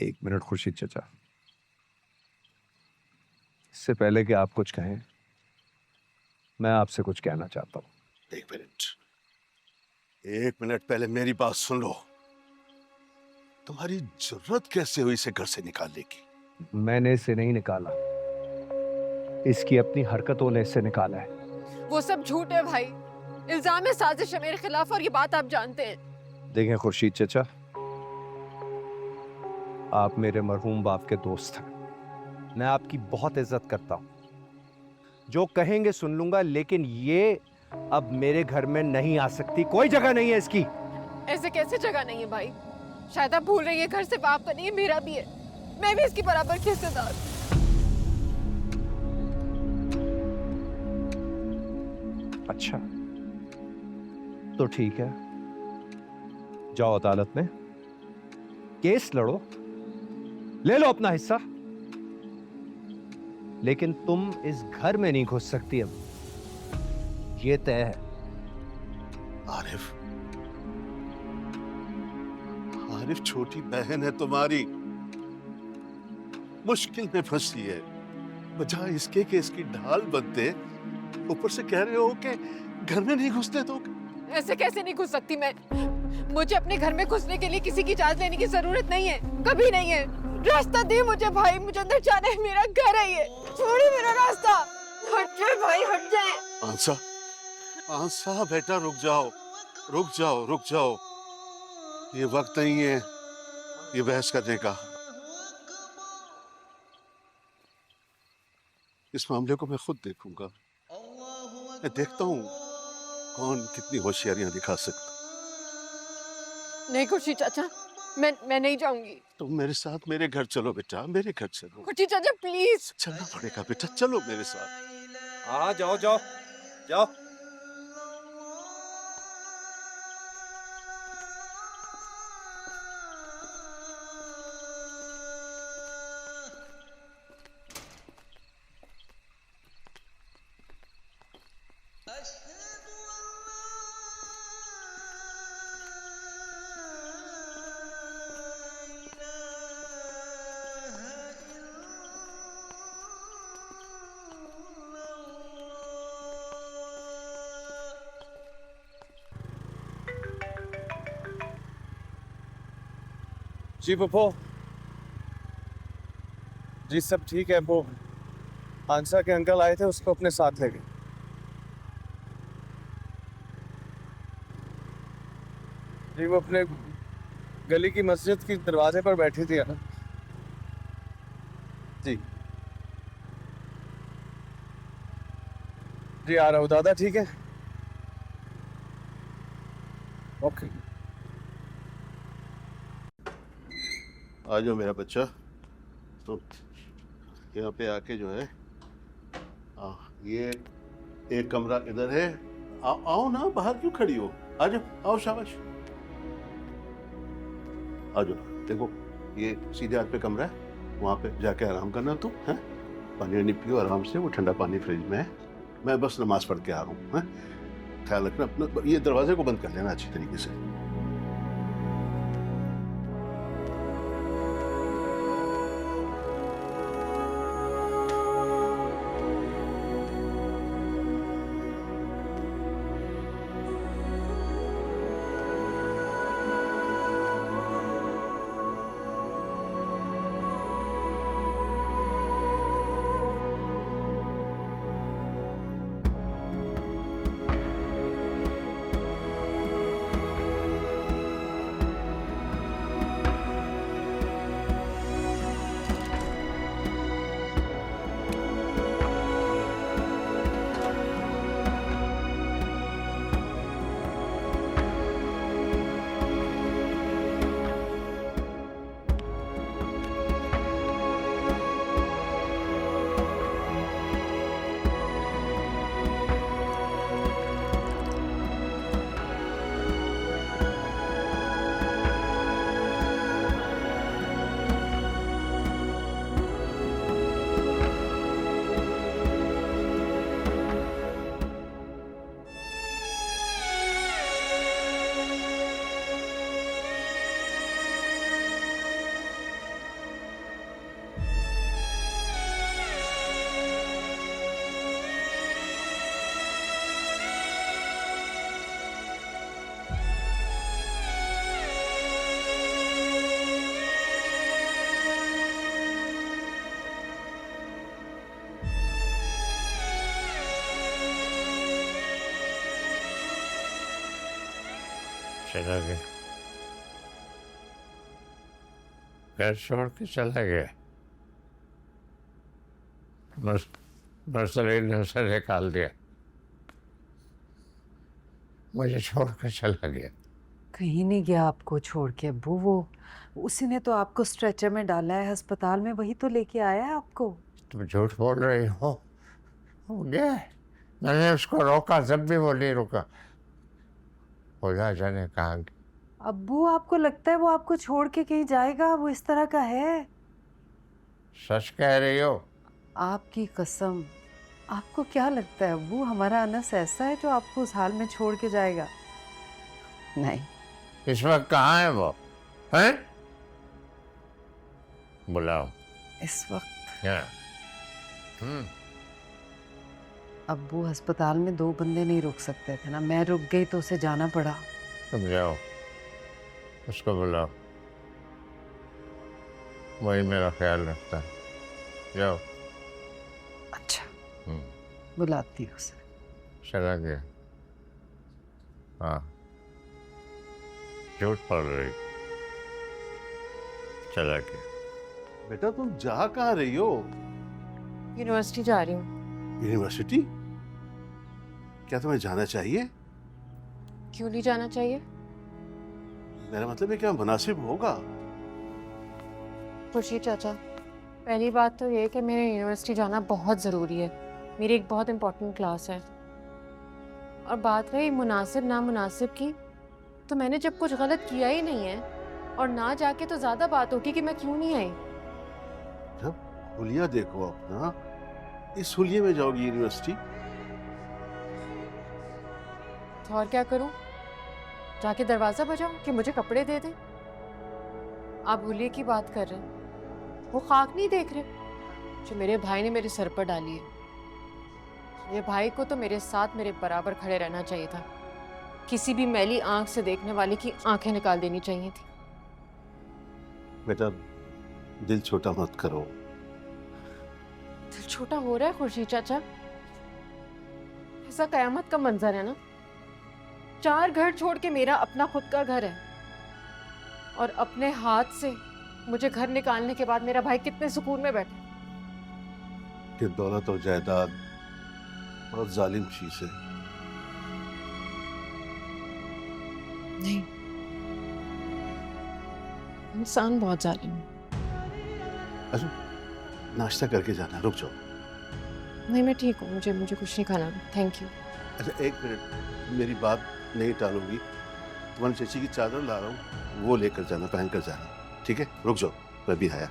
एक मिनट खुर्शीद चचा, इससे पहले कि आप कुछ कहें, मैं आपसे कुछ कहना चाहता हूं। एक मिनट पहले मेरी बात सुन लो। तुम्हारी जरूरत कैसे हुई इसे घर से निकालने की? मैंने इसे नहीं निकाला, इसकी अपनी हरकतों ने इसे निकाला है। वो सब झूठ है भाई, इल्जाम है, साजिश है मेरे खिलाफ, और ये बात आप जानते हैं। देखें खुर्शीद चचा, आप मेरे मरहूम बाप के दोस्त हैं, मैं आपकी बहुत इज्जत करता हूं, जो कहेंगे सुन लूंगा, लेकिन ये अब मेरे घर में नहीं आ सकती, कोई जगह नहीं है इसकी। ऐसे कैसे जगह नहीं है भाई? शायद आप भूल रही है, घर सिर्फ आपका नहीं है, मेरा भी है। मैं भी इसकी बराबर की हिस्सेदार। अच्छा तो ठीक है, जाओ अदालत में केस लड़ो, ले लो अपना हिस्सा, लेकिन तुम इस घर में नहीं घुस सकती अब, ये तय है। आरिफ, आरिफ छोटी बहन है तुम्हारी, मुश्किल में फंसी है, बजाय इसके कि इसकी ढाल बनते, ऊपर से कह रहे हो कि घर में नहीं घुसने दोगे। ऐसे कैसे नहीं घुस सकती मैं? मुझे अपने घर में घुसने के लिए किसी की इजाजत लेने की जरूरत नहीं है, कभी नहीं है। रास्ता दे मुझे भाई, मुझे अंदर जाना है, मेरा घर है ये, छोड़िए मेरा रास्ता। हट जाए भाई, हट जाए। आंसा, आंसा बेटा रुक जाओ, रुक जाओ, रुक जाओ, ये वक्त नहीं है ये बहस करने का। इस मामले को मैं खुद देखूंगा, मैं देखता हूँ कौन कितनी होशियारियां दिखा सकता। नहीं खुर्शीद चाचा, मैं नहीं जाऊंगी। तुम मेरे साथ मेरे घर चलो बेटा, मेरे घर चलो। खुर्शीद चाचा प्लीज। चलना पड़ेगा बेटा, चलो मेरे साथ। हाँ जाओ जाओ जाओ। जी पप्पो, जी सब ठीक है। वो आंसा के अंकल आए थे, उसको अपने साथ ले गए। जी वो अपने गली की मस्जिद की दरवाजे पर बैठी थी ना। जी जी आ रहा हूँ। दादा ठीक है? ओके। आ जाओ मेरा बच्चा, तो यहाँ पे आके जो है ये एक कमरा इधर है। आओ ना, बाहर क्यों खड़ी हो? आ जाओ, आओ, शाबाश, आ जाओ। देखो ये सीधे हाथ पे कमरा है, वहाँ पे जाके आराम करना तुम, है? पानी वानी पियो आराम से, वो ठंडा पानी फ्रिज में है। मैं बस नमाज पढ़ के आ रहा हूँ, है? ख्याल रखना अपना, ये दरवाजे को बंद कर लेना अच्छी तरीके से। चला गया, घर छोड़ के चला गया। नर्सरी ने उसे निकाल दिया, मुझे छोड़ कर चला गया। कहीं नहीं गया आपको छोड़ के अब्बू। वो उसी ने तो आपको स्ट्रेचर में डाला है अस्पताल में, वही तो लेके आया है आपको। तुम झूठ बोल रही हो। वो गया है। मैंने उसको रोका, जब भी वो नहीं रुका। खुदा जाने कहाँ गया। अब्बू आपको लगता है वो आपको छोड़ के कहीं जाएगा? वो इस तरह का है? सच कह रही हो? आपकी कसम। आपको क्या लगता है अब्बू, हमारा अनस ऐसा है जो आपको उस हाल में छोड़ के जाएगा? नहीं। इस वक्त कहाँ है वो? हैं? बुलाओ। इस वक्त हाँ। अब्बू अस्पताल में 2 बंदे नहीं रुक सकते थे ना, मैं रुक गई तो उसे जाना पड़ा। तुम जाओ, उसको बुलाओ, वही मेरा ख्याल रखता है। जाओ। अच्छा, बुलाती हूँ उसे। चला गया। हाँ, झूठ पड़ रही, चला गया। बेटा तुम जा कहाँ रही हो? यूनिवर्सिटी जा रही हूँ। यूनिवर्सिटी? क्या तुम्हें जाना चाहिए? क्यों नहीं जाना चाहिए? मेरा मतलब है क्या मुनासिब होगा? खुर्शीद चाचा, पहली बात तो ये कि मेरे यूनिवर्सिटी जाना बहुत ज़रूरी है, मेरी एक बहुत इम्पोर्टेंट क्लास है। और बात रही मुनासिब ना मुनासिब की, तो मैंने जब कुछ गलत किया ही नहीं है, और ना जाके तो ज़्यादा बात होगी कि मैं क्यों नहीं आई। जब हुलिया देखो अपना, इस हुलिये में जाओगी यूनिवर्सिटी? तो और क्या करूं? जाके दरवाजा बजाऊं कि मुझे कपड़े दे दे? आप हुलिये की बात कर रहे हैं, वो खाक नहीं देख रहे जो मेरे भाई ने मेरे सर पर डाली है। मेरे भाई को तो मेरे साथ मेरे बराबर खड़े रहना चाहिए था, किसी भी मैली आंख से देखने वाले की आंखें निकाल देनी चाहिए थी। बेटा दिल छोटा मत करो। दिल छोटा हो रहा है खुर्शीद चाचा? ऐसा कयामत का मंजर है ना, 4 घर छोड़ के मेरा अपना खुद का घर है, और अपने हाथ से मुझे घर निकालने के बाद मेरा भाई कितने सुकून में बैठा। कि दौलत और जायदाद बहुत जालिम चीज है। नहीं, इंसान बहुत जालिम है। अच्छा नाश्ता करके जाना, रुक जाओ। नहीं मैं ठीक हूँ, मुझे कुछ नहीं खाना, थैंक यू। अच्छा 1 मिनट, मेरी बात नहीं टालूंगी। तुम्हारी चची की चादर ला रहा हूँ, वो लेकर जाना, पहन कर जाना, ठीक है? रुक जाओ, मैं भी आया।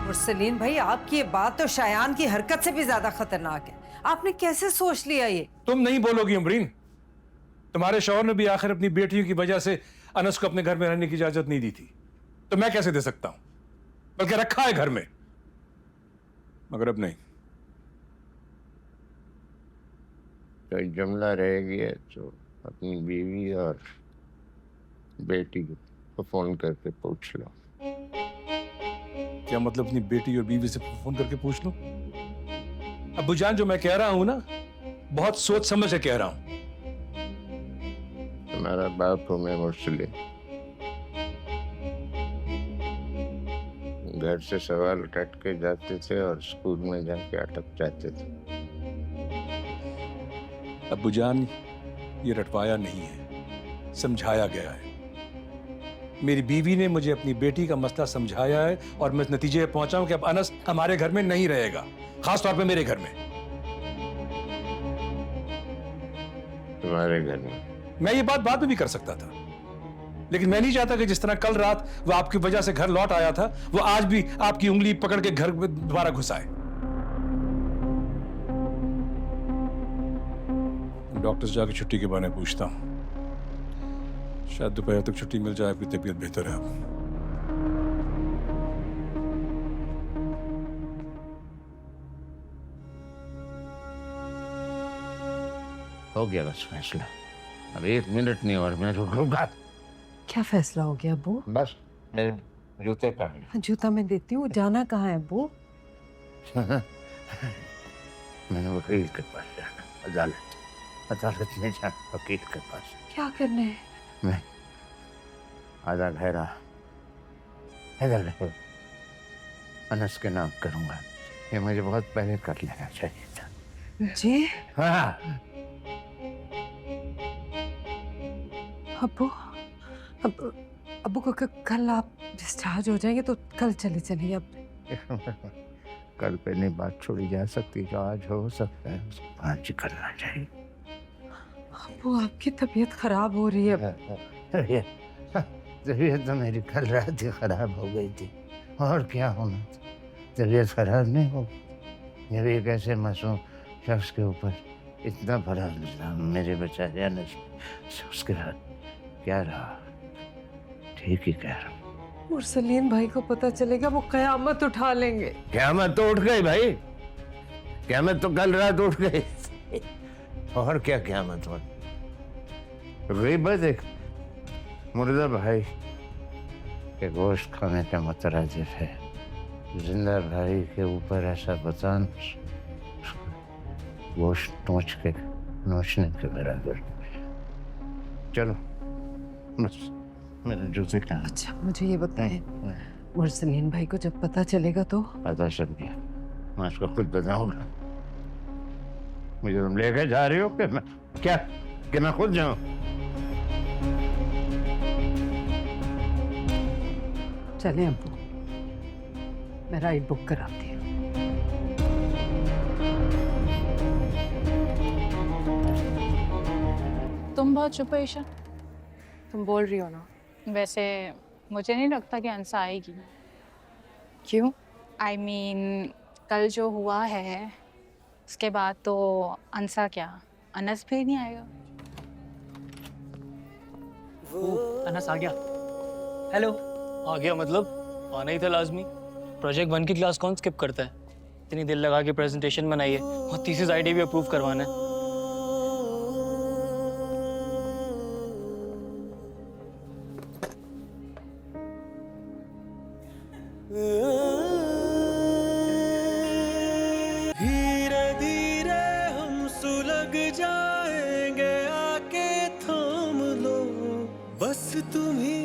मुरसलीन भाई, आपकी ये बात तो शायान की हरकत से भी ज्यादा खतरनाक है। आपने कैसे सोच लिया ये? तुम नहीं बोलोगी अमरीन। तुम्हारे शौहर ने भी आखिर अपनी बेटियों की वजह से अनस को अपने घर में रहने की इजाजत नहीं दी थी, तो मैं कैसे दे सकता हूं? बल्कि रखा है घर में, मगर अब नहीं। तो जुमला रह गया तो अपनी बीवी और बेटी को फोन करके पूछ लो। क्या मतलब अपनी बेटी और बीवी से फोन करके पूछ लूं? अब्बू जान, जो मैं कह रहा हूं ना, बहुत सोच समझ से कह रहा हूं। तुम्हारा बाप हूं मैं मुरसलीन। घर से सवाल रट के जाते थे और स्कूल में जाके अटक जाते थे। अब्बू जान, ये रटवाया नहीं है, समझाया गया है। मेरी बीवी ने मुझे अपनी बेटी का मसला समझाया है, और मैं इस नतीजे पे पहुंचा हूं कि अब अनस हमारे घर में नहीं रहेगा, खास तौर पे मेरे घर में। तुम्हारे घर में? मैं ये बात बाद में भी कर सकता था, लेकिन मैं नहीं चाहता कि जिस तरह कल रात वो आपकी वजह से घर लौट आया था, वो आज भी आपकी उंगली पकड़ के घर में दोबारा घुस आए। डॉक्टर से जाकर छुट्टी के बारे में पूछता हूं, शायद दोपहर तक छुट्टी मिल जाए, आपकी तबीयत बेहतर है। अब हो गया बस फैसला, अब 1 मिनट नहीं और मैं रुकूंगा। क्या फैसला हो गया अब्बू? बस जूते पहन। जूता मैं देती हूँ। जाना कहाँ है अब्बू? मैंने वकील के पास जाना, अदालत में जाना, वकील के पास। क्या करने है? मैं आधा घेरा इधर अनस के नाम करूंगा। ये मुझे बहुत पहले कर लेना चाहिए था। जी हाँ, अब्बू, अब्बू को कल आप डिस्चार्ज हो जाएंगे तो कल चले चलिए। अब कल पे नहीं बात छोड़ी जा सकती, जो आज हो सकता है उसको आज ही करना चाहिए। अब्बू आपकी तबीयत खराब हो रही है। तबीयत तो मेरी कल रात ही खराब हो गई थी, और क्या होना था। तबीयत खराब नहीं हो, जब एक ऐसे मासूम शख्स के ऊपर इतना बड़ा इल्जाम मेरे बेचारे अनस, उसके बाद क्या रहा। ठीक ही कह रहा हूँ। मुरसलीन भाई को पता चलेगा, वो कयामत उठा लेंगे। क़यामत तो उठ गई भाई, क़यामत तो कल रात उठ गई। और क्या क़यामत हो गईबत एक मुर्दा भाई के गोश्त खाने का मुतरादिफ है। जिंदा भाई के ऊपर ऐसा बतान गोश्त नोचने के बराबर। चलो बस मेरे जूते कहाँ। अच्छा मुझे ये बताएं, मुरसलीन भाई को जब पता चलेगा तो? पता चल गया, मैं उसको खुद बताऊंगा। मुझे तुम लेके जा रही हो कि मैं क्या, कि मैं खुद जाऊं? चले अब्बू, मैं राइड बुक कराती हूँ। तुम बहुत चुप हो ईशा। तुम बोल रही हो ना। वैसे मुझे नहीं लगता कि अंसा आएगी। क्यों? I mean, कल जो हुआ है उसके बाद तो अंसा क्या, अनस भी नहीं आएगा। अनस आ गया। हेलो। आ गया मतलब आना ही था लाजमी। प्रोजेक्ट 1 की क्लास कौन स्किप करता है? इतनी दिल लगा के प्रेजेंटेशन बनाई है और थीसिस आईडी भी अप्रूव करवाना है। धीरे धीरे हम सुलग जाएंगे, आके थाम लो बस तुम ही